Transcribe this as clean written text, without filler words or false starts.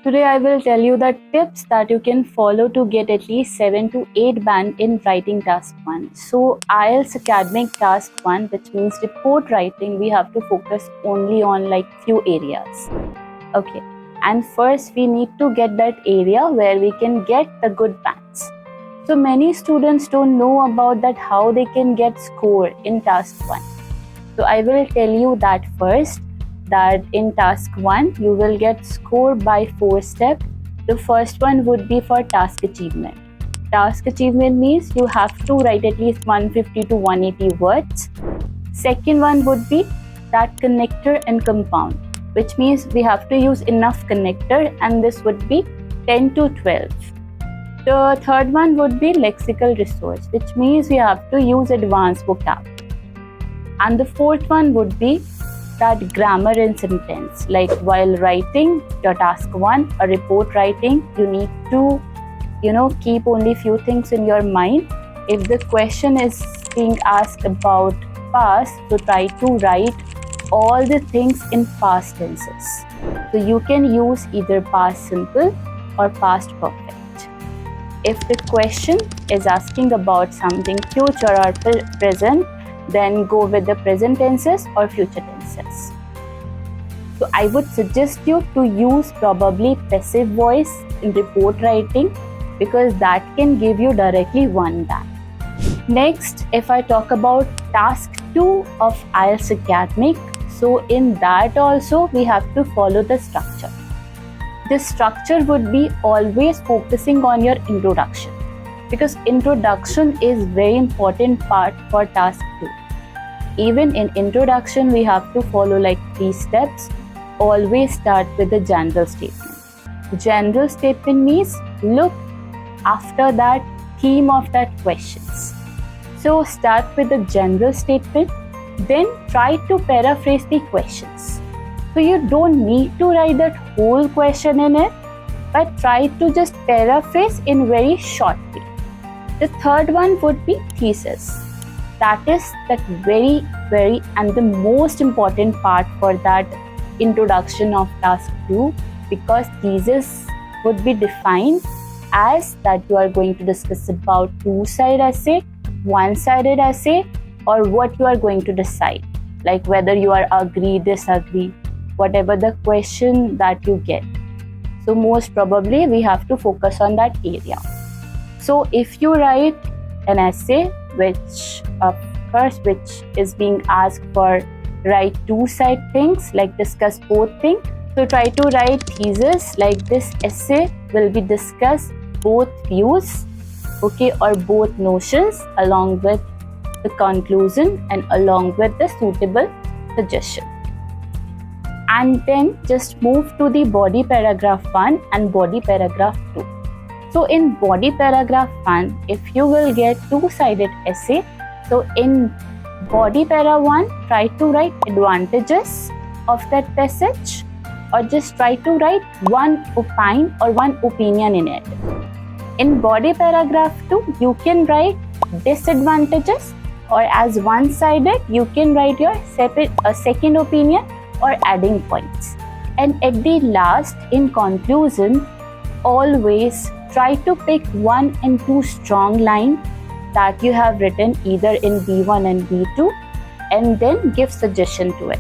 Today I will tell you the tips that you can follow to get at least 7 to 8 band in writing task 1. So IELTS academic task 1, which means report writing, we have to focus only on like few areas. Okay, and first we need to get that area where we can get the good bands. So many students don't know about that how they can get score in task 1. So I will tell you that first, that in task 1 you will get score by 4 steps. The first one would be for task achievement. Task achievement means you have to write at least 150 to 180 words. Second one would be that connector and compound, which means we have to use enough connector, and this would be 10 to 12. The third one would be lexical resource, which means we have to use advanced vocab. And the fourth one would be that grammar and sentence. Like while writing your task 1, a report writing, you need to, keep only few things in your mind. If the question is being asked about past, so try to write all the things in past tenses. So you can use either past simple or past perfect. If the question is asking about something future or present, then go with the present tenses or future tenses. So I would suggest you to use probably passive voice in report writing, because that can give you directly 1 band. Next, if I talk about task 2 of IELTS academic, so in that also we have to follow the structure. This structure would be always focusing on your introduction, because introduction is very important part for task 2. Even in introduction, we have to follow like 3 steps. Always start with the general statement. General statement means look after that theme of that questions. So start with the general statement, then try to paraphrase the questions. So you don't need to write that whole question in it, but try to just paraphrase in very short way. The third one would be thesis. That is that very and the most important part for that introduction of task 2, because thesis would be defined as that you are going to discuss about 2-side essay, 1-sided essay, or what you are going to decide, like whether you are agree, disagree, whatever the question that you get. So most probably we have to focus on that area. So if you write an essay which is being asked for write 2-side things, like discuss both things, so try to write thesis like this essay will be discuss both views, okay, or both notions along with the conclusion and along with the suitable suggestion. And then just move to the body paragraph 1 and body paragraph 2. So in body paragraph 1, if you will get 2-sided essay, so in body para 1, try to write advantages of that passage, or just try to write one opine or one opinion in it. In body paragraph 2, you can write disadvantages, or as one-sided, you can write your second opinion or adding points. And at the last, in conclusion, always try to pick 1 and 2 strong lines that you have written either in B1 and B2, and then give suggestion to it.